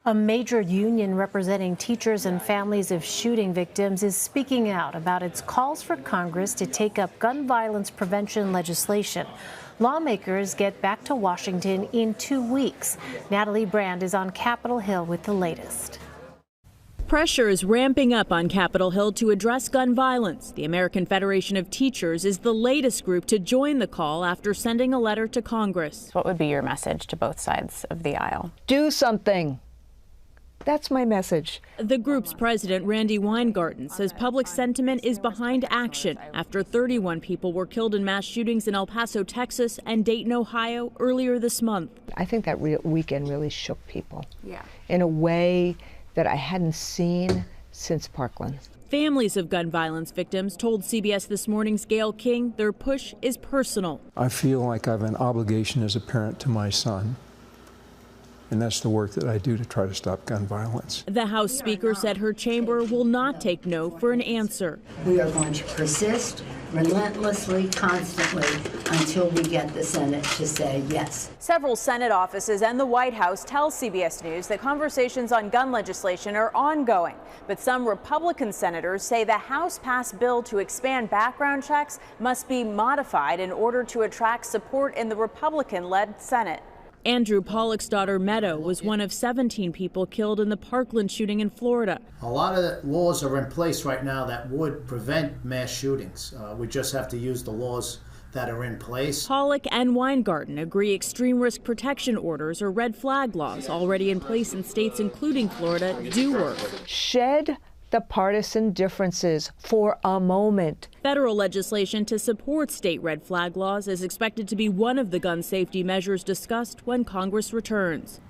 A major union representing teachers and families of shooting victims is speaking out about its calls for Congress to take up gun violence prevention legislation. Lawmakers get back to Washington in 2 weeks. Natalie Brand is on Capitol Hill with the latest. Pressure is ramping up on Capitol Hill to address gun violence. The American Federation of Teachers is the latest group to join the call after sending a letter to Congress. What would be your message to both sides of the aisle? Do something. That's my message. The group's president, Randy Weingarten, says public sentiment is behind action after 31 people were killed in mass shootings in El Paso, Texas and Dayton, Ohio earlier this month. I think that weekend really shook people in a way that I hadn't seen since Parkland. Families of gun violence victims told CBS This Morning's Gail King their push is personal. I feel like I have an obligation as a parent to my son. And that's the work that I do to try to stop gun violence. The House Speaker said her chamber will not take no for an answer. We are going to persist relentlessly, constantly, until we get the Senate to say yes. Several Senate offices and the White House tell CBS News that conversations on gun legislation are ongoing. But some Republican senators say the House-passed bill to expand background checks must be modified in order to attract support in the Republican-led Senate. Andrew Pollock's daughter Meadow was one of 17 people killed in the Parkland shooting in Florida. A lot of laws are in place right now that would prevent mass shootings. We just have to use the laws that are in place. Pollock and Weingarten agree extreme risk protection orders or red flag laws already in place in states including Florida do work. Shed the partisan differences for a moment. Federal legislation to support state red flag laws is expected to be one of the gun safety measures discussed when Congress returns.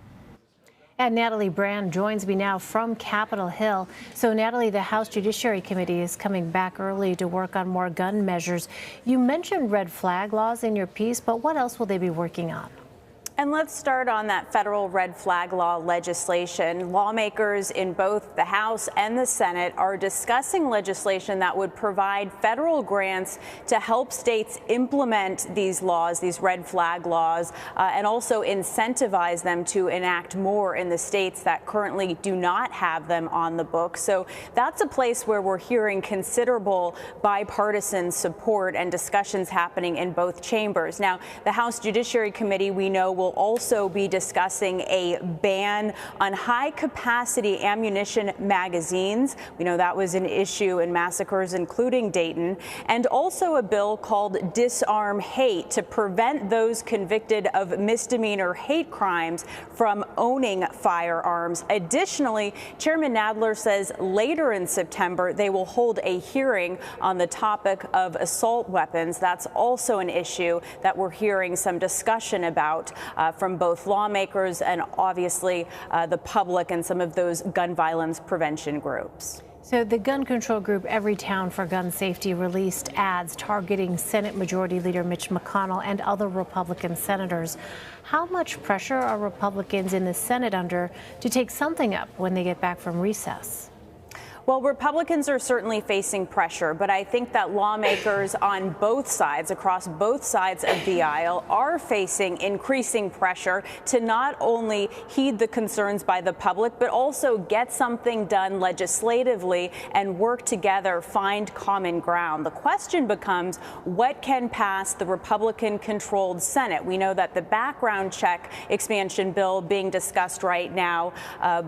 And Natalie Brand joins me now from Capitol Hill. So, Natalie, the House Judiciary Committee is coming back early to work on more gun measures. You mentioned red flag laws in your piece, but what else will they be working on? And let's start on that federal red flag law legislation. Lawmakers in both the House and the Senate are discussing legislation that would provide federal grants to help states implement these laws, these red flag laws, and also incentivize them to enact more in the states that currently do not have them on the books. So that's a place where we're hearing considerable bipartisan support and discussions happening in both chambers. Now, the House Judiciary Committee, we know, will also be discussing a ban on high-capacity ammunition magazines. We know that was an issue in massacres, including Dayton, and also a bill called Disarm Hate to prevent those convicted of misdemeanor hate crimes from owning firearms. Additionally, Chairman Nadler says later in September they will hold a hearing on the topic of assault weapons. That's also an issue that we're hearing some discussion about from both lawmakers and obviously the public and some of those gun violence prevention groups. So the gun control group Every Town for Gun Safety released ads targeting Senate Majority Leader Mitch McConnell and other Republican senators. How much pressure are Republicans in the Senate under to take something up when they get back from recess? Well, Republicans are certainly facing pressure, but I think that lawmakers on both sides, across both sides of the aisle, are facing increasing pressure to not only heed the concerns by the public, but also get something done legislatively and work together, find common ground. The question becomes, what can pass the Republican-controlled Senate? We know that the background check expansion bill being discussed right now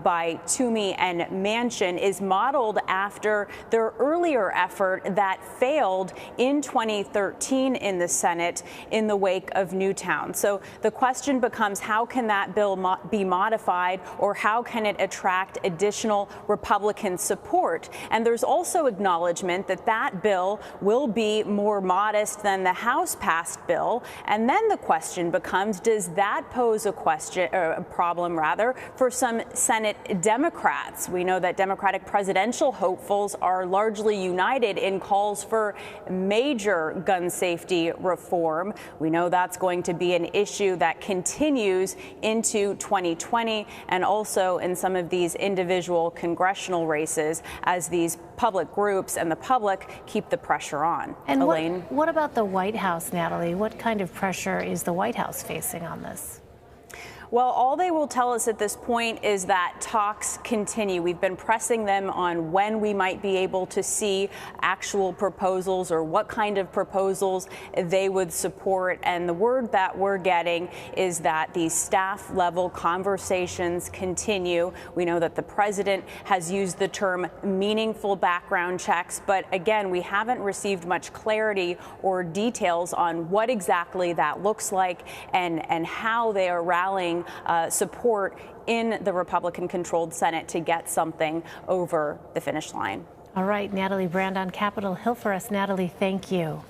by Toomey and Manchin is modeled after their earlier effort that failed in 2013 in the Senate in the wake of Newtown. So the question becomes, how can that bill be modified, or how can it attract additional Republican support? And there's also acknowledgement that that bill will be more modest than the House-passed bill. And then the question becomes, does that pose a problem for some Senate Democrats? We know that Democratic presidential hopefuls are largely united in calls for major gun safety reform. We know that's going to be an issue that continues into 2020 and also in some of these individual congressional races as these public groups and the public keep the pressure on. And Elaine? What about the White House, Natalie? What kind of pressure is the White House facing on this? Well, all they will tell us at this point is that talks continue. We've been pressing them on when we might be able to see actual proposals or what kind of proposals they would support. And the word that we're getting is that these staff level conversations continue. We know that the president has used the term meaningful background checks, but again, we haven't received much clarity or details on what exactly that looks like and how they are rallying support in the Republican-controlled Senate to get something over the finish line. All right, Natalie Brand on Capitol Hill for us. Natalie, thank you.